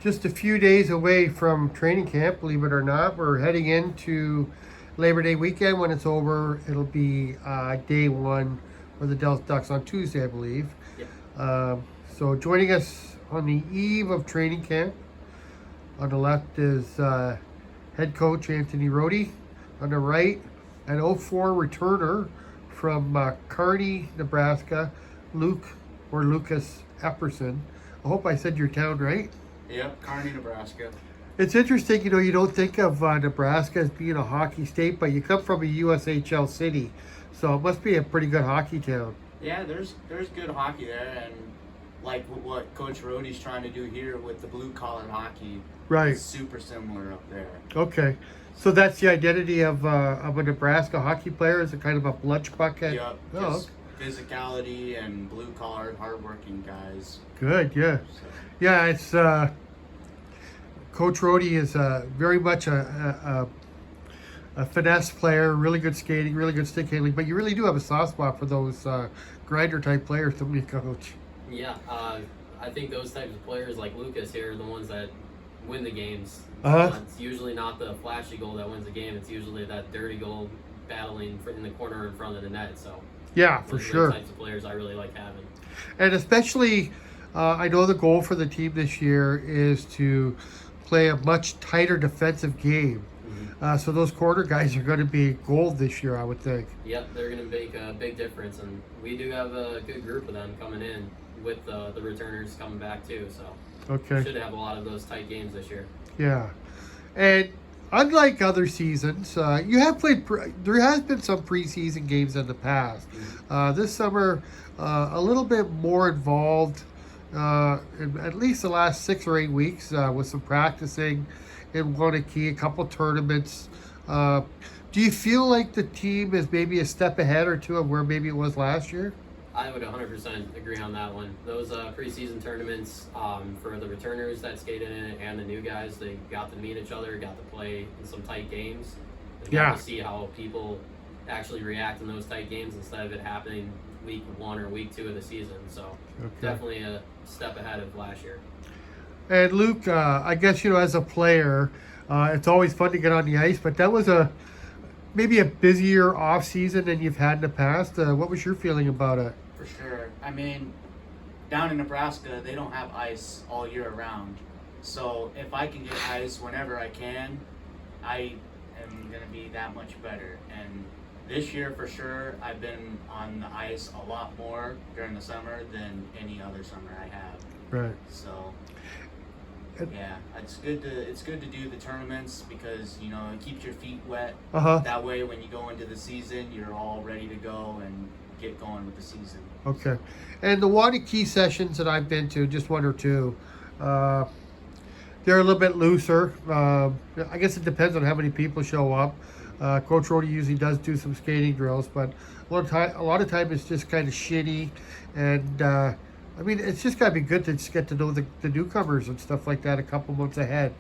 just a few days away from training camp, believe it or not. We're heading into Labor Day weekend. When it's over, it'll be day one for the Delta Ducks on Tuesday, I believe. Yep. So joining us on the eve of training camp, on the left is head coach Anthony Rohde. On the right, an 04 returner from Kearney, Nebraska, Lucas Epperson. I hope I said your town right. Yep, Kearney, Nebraska. It's interesting, you don't think of Nebraska as being a hockey state, but you come from a USHL city, so it must be a pretty good hockey town. Yeah, there's good hockey there, and like what Coach Rohde's trying to do here with the blue-collar hockey, Right. is super similar up there. Okay. So that's the identity of a Nebraska hockey player, is a kind of a lunch bucket? Yep, Oh, just physicality and blue-collar, hardworking guys. good, yeah. So, Yeah, it's Coach Rohde is very much a finesse player, really good skating, really good stick handling, but you really do have a soft spot for those grinder type players, don't you, Coach? Yeah, I think those types of players like Lucas here are the ones that win the games. It's usually not the flashy goal that wins the game. It's usually that dirty goal battling in the corner in front of the net. So Yeah, for those are sure. the types of players I really like having. And especially, I know the goal for the team this year is to play a much tighter defensive game. So those corner guys are going to be gold this year, I would think. Yep, they're going to make a big difference, and we do have a good group of them coming in with the returners coming back too. So Okay. should have a lot of those tight games this year. Yeah. And unlike other seasons, you have played, there has been some preseason games in the past. This summer, a little bit more involved, in at least the last 6 or 8 weeks, with some practicing in Wanakee, a couple tournaments. Do you feel like the team is maybe a step ahead or two of where maybe it was last year? I would 100% agree on that one. Those preseason tournaments, for the returners that skated in it and the new guys, they got to meet each other, got to play in some tight games. They got to see how people actually react in those tight games instead of it happening week 1 or week 2 of the season. So definitely a step ahead of last year. And Luke, I guess, as a player, it's always fun to get on the ice, but that was maybe a busier off season than you've had in the past. What was your feeling about it? for sure. I mean, down in Nebraska, they don't have ice all year round. So if I can get ice whenever I can, I am going to be that much better. And this year, for sure, I've been on the ice a lot more during the summer than any other summer I have. Right. So, yeah, it's good to do the tournaments because, it keeps your feet wet. That way, when you go into the season, you're all ready to go and get going with the season. Okay. And the Wanakee sessions that I've been to, just 1 or 2, they're a little bit looser. I guess it depends on how many people show up. Coach Rohde usually does do some skating drills, but a lot of time it's just kind of shitty. And it's just got to be good to just get to know the newcomers and stuff like that a couple months ahead.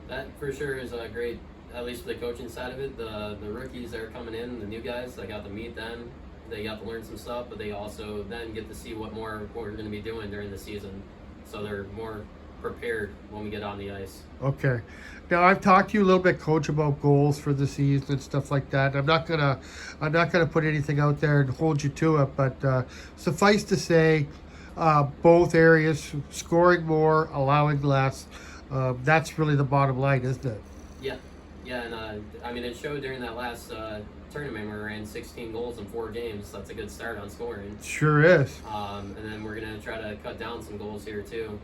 That for sure is great, at least for the coaching side of it. The rookies that are coming in, the new guys, I got to meet them. They got to learn some stuff, but they also then get to see what we're going to be doing during the season. So they're more prepared when we get on the ice. Okay. Now I've talked to you a little bit, Coach, about goals for the season and stuff like that. I'm not gonna put anything out there and hold you to it, but suffice to say, both areas, scoring more, allowing less. That's really the bottom line, isn't it? Yeah, and it showed during that last tournament where we ran 16 goals in 4 games. That's a good start on scoring. Sure is. And then we're gonna try to cut down some goals here too.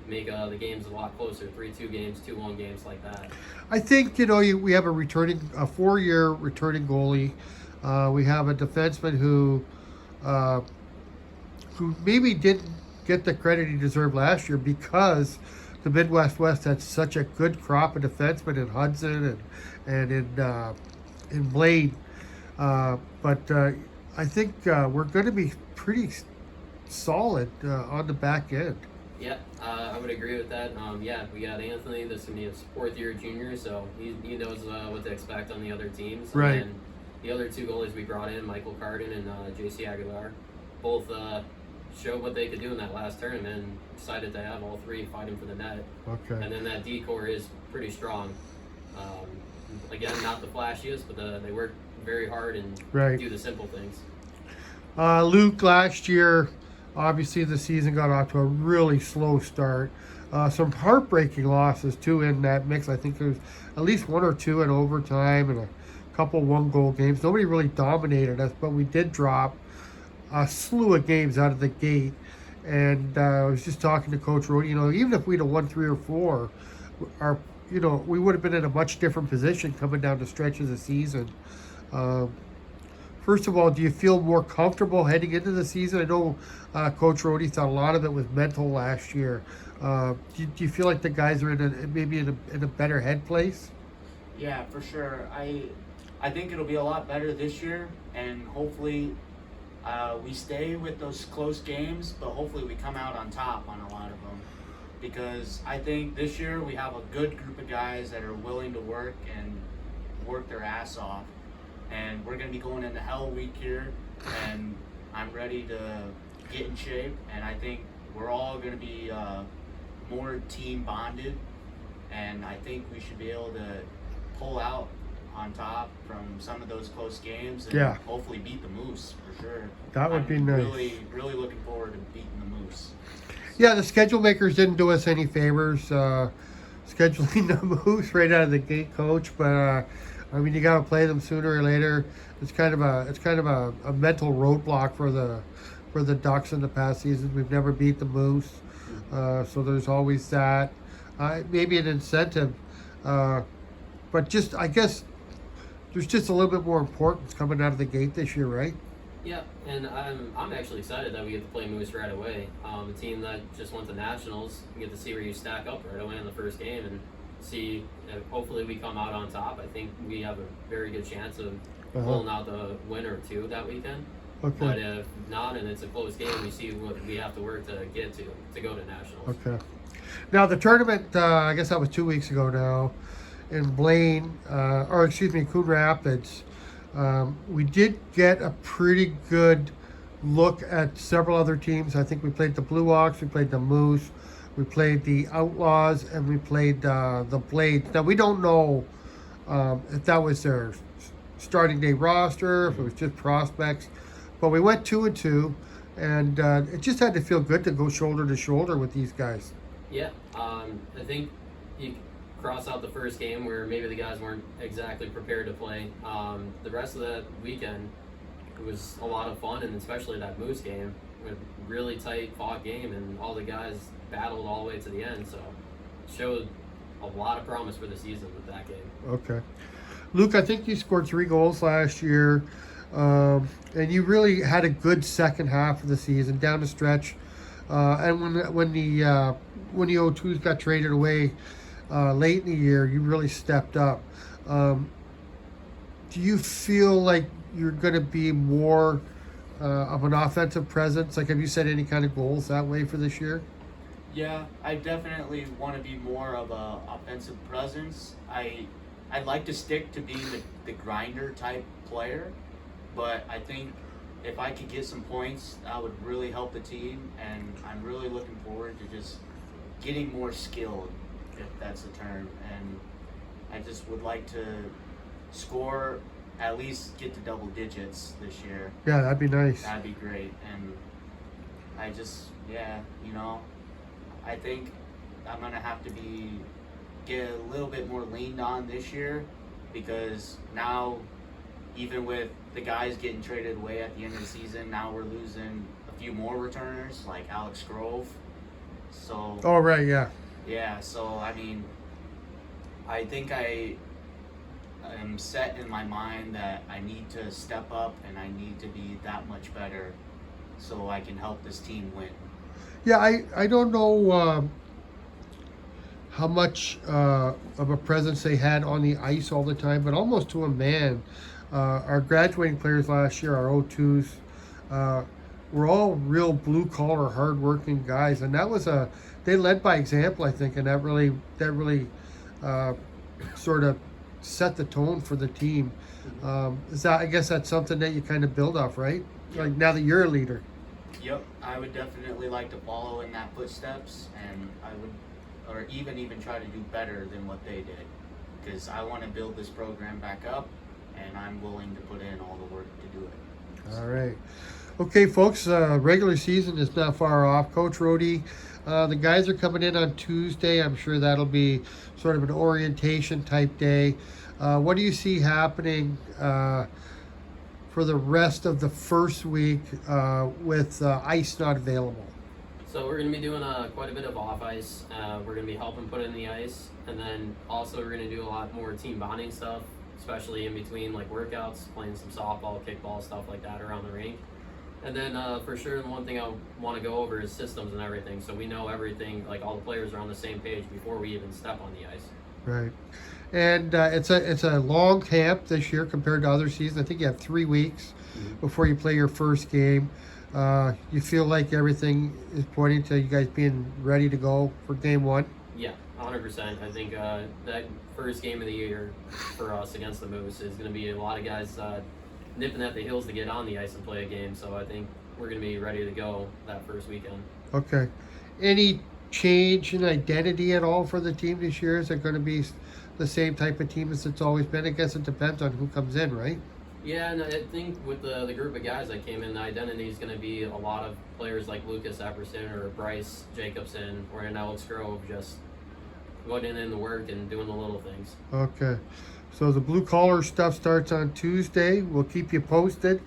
Make the games a lot closer, 3-2 games, 2-1 games like that. I think we have a 4-year returning goalie. We have a defenseman who maybe didn't get the credit he deserved last year because the Midwest West had such a good crop of defensemen in Hudson and in Blade. But I think we're going to be pretty solid on the back end. Yeah, I would agree with that. We got Anthony. This is going to be his 4th year junior, so he knows what to expect on the other teams. Right. And the other 2 goalies we brought in, Michael Carden and JC Aguilar, both showed what they could do in that last tournament and decided to have all three fighting for the net. Okay. And then that D core is pretty strong. Again, not the flashiest, but they work very hard and Right. do the simple things. Luke, last year, obviously the season got off to a really slow start. Some heartbreaking losses too in that mix. I think there was at least one or two in overtime and a couple one-goal games. Nobody really dominated us, but we did drop a slew of games out of the gate. And I was just talking to Coach Rohde. Even if we'd have won 3 or 4, we would have been in a much different position coming down the stretch of the season. First of all, do you feel more comfortable heading into the season? I know Coach Rohde thought a lot of it was mental last year. Do you feel like the guys are maybe in a better head place? Yeah, for sure. I think it'll be a lot better this year, and hopefully we stay with those close games, but hopefully we come out on top on a lot of them. Because I think this year we have a good group of guys that are willing to work their ass off. And we're going to be going into Hell Week here, and I'm ready to get in shape. And I think we're all going to be more team bonded, and I think we should be able to pull out on top from some of those close games and hopefully beat the Moose for sure. That would be nice. Really, really looking forward to beating the Moose. Yeah, the schedule makers didn't do us any favors scheduling the Moose right out of the gate, Coach. But you got to play them sooner or later. It's kind of a mental roadblock for the Ducks in the past seasons. We've never beat the Moose, so there's always that. Maybe an incentive, but I guess there's just a little bit more importance coming out of the gate this year, right? Yeah, and I'm actually excited that we get to play Moose right away. A team that just went to nationals, you get to see where you stack up right away in the first game and see. Hopefully, we come out on top. I think we have a very good chance of pulling out the win or two that weekend. Okay. But if not, and it's a close game, we see what we have to work to get to go to nationals. Okay. Now the tournament, I guess that was 2 weeks ago now, in Coon Rapids. We did get a pretty good look at several other teams. I think we played the Blue Hawks, we played the Moose, we played the Outlaws, and we played the Blades. Now we don't know if that was their starting day roster, if it was just prospects, but we went 2-2, and it just had to feel good to go shoulder to shoulder with these guys. Yeah, I think you cross out the first game where maybe the guys weren't exactly prepared to play. The rest of that weekend, it was a lot of fun, and especially that Moose game, a really tight fought game, and all the guys battled all the way to the end. So it showed a lot of promise for the season with that game. Okay. Luke, I think you scored 3 goals last year, and you really had a good second half of the season down the stretch. And when the O2s got traded away late in the year, you really stepped up. Do you feel like you're going to be more of an offensive presence? Like, have you set any kind of goals that way for this year? Yeah, I definitely want to be more of a offensive presence. I'd like to stick to being the grinder type player, but I think if I could get some points, that would really help the team, and I'm really looking forward to just getting more skilled, if that's the term, and I just would like to score, at least get to double digits this year. Yeah, that'd be nice. That'd be great, and I just, I think I'm going to have to get a little bit more leaned on this year, because now, even with the guys getting traded away at the end of the season, now we're losing a few more returners, like Alex Grove. So. Oh, right, yeah. Yeah, so, I think I am set in my mind that I need to step up and I need to be that much better so I can help this team win. Yeah, I don't know how much of a presence they had on the ice all the time, but almost to a man. Our graduating players last year, our O2s, were all real blue-collar, hard-working guys, and they led by example, I think, and that really sort of set the tone for the team. I guess that's something that you kind of build off, right? Like now that you're a leader. Yep, I would definitely like to follow in that footsteps, and I would, or even try to do better than what they did, because I want to build this program back up, and I'm willing to put in all the work to do it. All right. Okay, folks, regular season is not far off. Coach Rohde, the guys are coming in on Tuesday. I'm sure that'll be sort of an orientation type day. What do you see happening for the rest of the first week with ice not available? So we're going to be doing quite a bit of off ice. We're going to be helping put in the ice, and then also we're going to do a lot more team bonding stuff, especially in between like workouts, playing some softball, kickball, stuff like that around the rink. And then for sure, the one thing I want to go over is systems and everything, so we know everything, like all the players are on the same page before we even step on the ice. Right. And it's a long camp this year compared to other seasons. I think you have 3 weeks before you play your first game. You feel like everything is pointing to you guys being ready to go for game one? Yeah, 100%. I think that first game of the year for us against the Moose is going to be a lot of guys nipping at the heels to get on the ice and play a game. So I think we're going to be ready to go that first weekend. Okay. Any change in identity at all for the team this year? Is it going to be the same type of team as it's always been? I guess it depends on who comes in, right? Yeah, and I think with the group of guys that came in, the identity is going to be a lot of players like Lucas Epperson or Bryce Jacobson or in Alex Grove, just putting in the work and doing the little things. Okay. So the blue collar stuff starts on Tuesday. We'll keep you posted.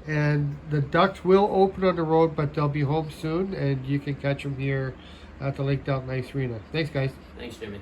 And the Ducks will open on the road, but they'll be home soon, and you can catch them here at the Lake Delton Ice Arena. Thanks, guys. Thanks, Jimmy.